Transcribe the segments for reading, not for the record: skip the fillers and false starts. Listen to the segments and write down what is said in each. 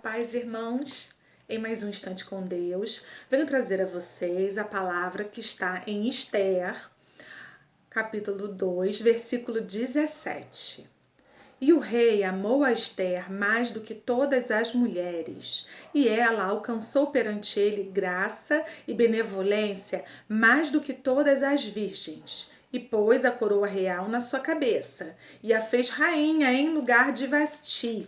paz, irmãos. Em mais um instante com Deus, venho trazer a vocês a palavra que está em Esther, capítulo 2, versículo 17. E o rei amou a Esther mais do que todas as mulheres, e ela alcançou perante ele graça e benevolência mais do que todas as virgens. E pôs a coroa real na sua cabeça, e a fez rainha em lugar de Vasti.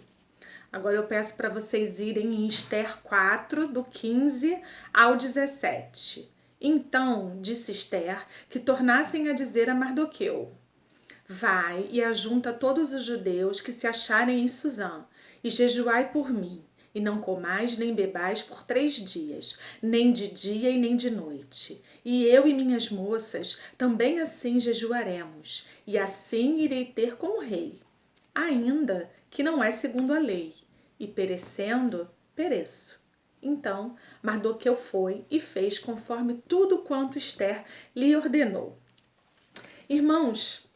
Agora eu peço para vocês irem em Esther 4, do 15 ao 17. Então disse Esther que tornassem a dizer a Mardoqueu: vai e ajunta todos os judeus que se acharem em Suzã, e jejuai por mim, e não comais nem bebais por 3 dias, nem de dia e nem de noite. E eu e minhas moças também assim jejuaremos, e assim irei ter com o rei, ainda que não é segundo a lei, e perecendo, pereço. Então Mardoqueu foi e fez conforme tudo quanto Esther lhe ordenou. Irmãos,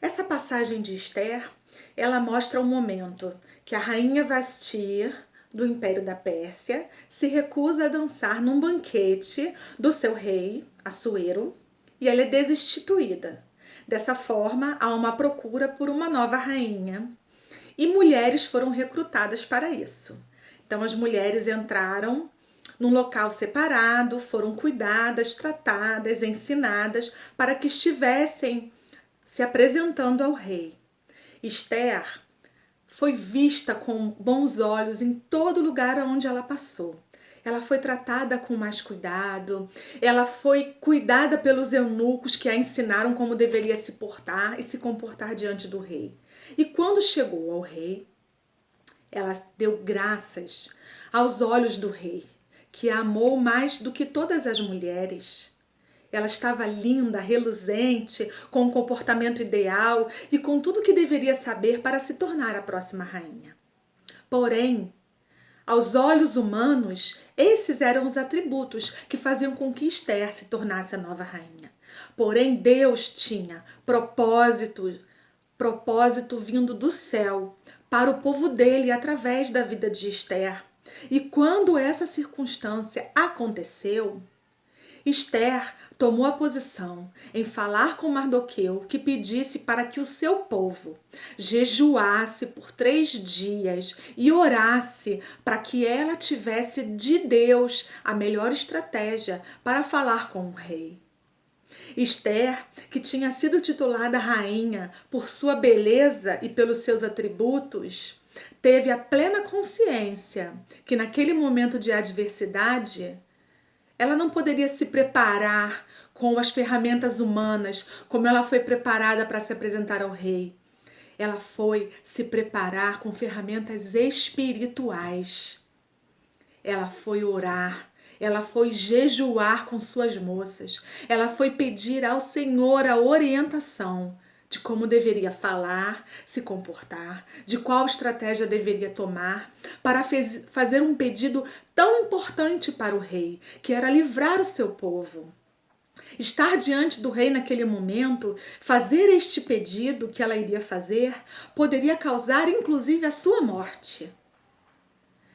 essa passagem de Esther, ela mostra o momento que a rainha Vasti, do Império da Pérsia, se recusa a dançar num banquete do seu rei, Assuero, e ela é destituída. Dessa forma, há uma procura por uma nova rainha e mulheres foram recrutadas para isso. Então, as mulheres entraram num local separado, foram cuidadas, tratadas, ensinadas para que estivessem se apresentando ao rei. Esther foi vista com bons olhos em todo lugar onde ela passou. Ela foi tratada com mais cuidado, ela foi cuidada pelos eunucos que a ensinaram como deveria se portar e se comportar diante do rei. E quando chegou ao rei, ela deu graças aos olhos do rei, que a amou mais do que todas as mulheres. Ela estava linda, reluzente, com um comportamento ideal e com tudo que deveria saber para se tornar a próxima rainha. Porém, aos olhos humanos, esses eram os atributos que faziam com que Esther se tornasse a nova rainha. Porém, Deus tinha propósito vindo do céu para o povo dele através da vida de Esther. E quando essa circunstância aconteceu, Esther tomou a posição em falar com Mardoqueu que pedisse para que o seu povo jejuasse por 3 dias e orasse para que ela tivesse de Deus a melhor estratégia para falar com o rei. Esther, que tinha sido titulada rainha por sua beleza e pelos seus atributos, teve a plena consciência que naquele momento de adversidade ela não poderia se preparar com as ferramentas humanas como ela foi preparada para se apresentar ao rei. Ela foi se preparar com ferramentas espirituais. Ela foi orar, ela foi jejuar com suas moças, ela foi pedir ao Senhor a orientação de como deveria falar, se comportar, de qual estratégia deveria tomar para fazer um pedido tão importante para o rei, que era livrar o seu povo. Estar diante do rei naquele momento, fazer este pedido que ela iria fazer, poderia causar inclusive a sua morte.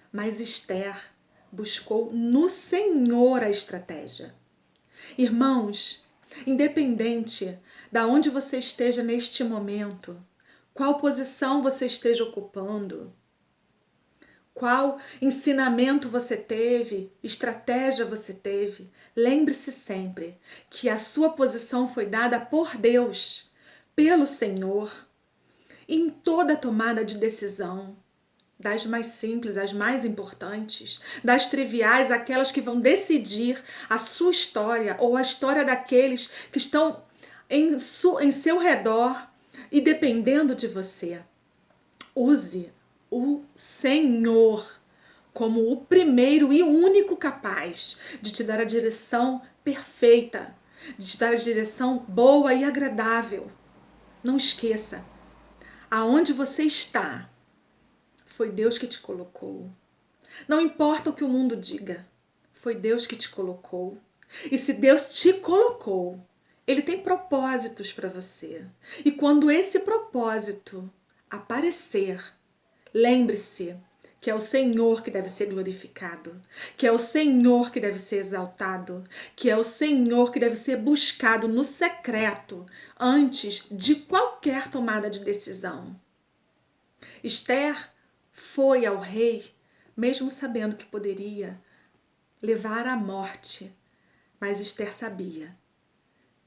Mas Esther buscou no Senhor a estratégia. Irmãos, independente da onde você esteja neste momento, qual posição você esteja ocupando, qual ensinamento você teve, estratégia você teve, lembre-se sempre que a sua posição foi dada por Deus, pelo Senhor, em toda tomada de decisão, das mais simples às mais importantes, das triviais àquelas que vão decidir a sua história ou a história daqueles que estão em seu redor e dependendo de você. Use o Senhor como o primeiro e único capaz de te dar a direção perfeita, de te dar a direção boa e agradável. Não esqueça, aonde você está, foi Deus que te colocou. Não importa o que o mundo diga, foi Deus que te colocou. E se Deus te colocou, Ele tem propósitos para você. E quando esse propósito aparecer, lembre-se que é o Senhor que deve ser glorificado, que é o Senhor que deve ser exaltado, que é o Senhor que deve ser buscado no secreto antes de qualquer tomada de decisão. Esther foi ao rei, mesmo sabendo que poderia levar à morte, mas Esther sabia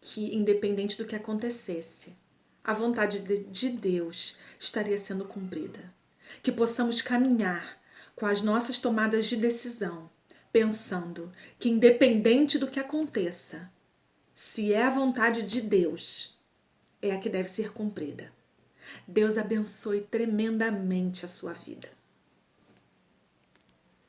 que, independente do que acontecesse, a vontade de Deus estaria sendo cumprida. Que possamos caminhar com as nossas tomadas de decisão, pensando que, independente do que aconteça, se é a vontade de Deus, é a que deve ser cumprida. Deus abençoe tremendamente a sua vida.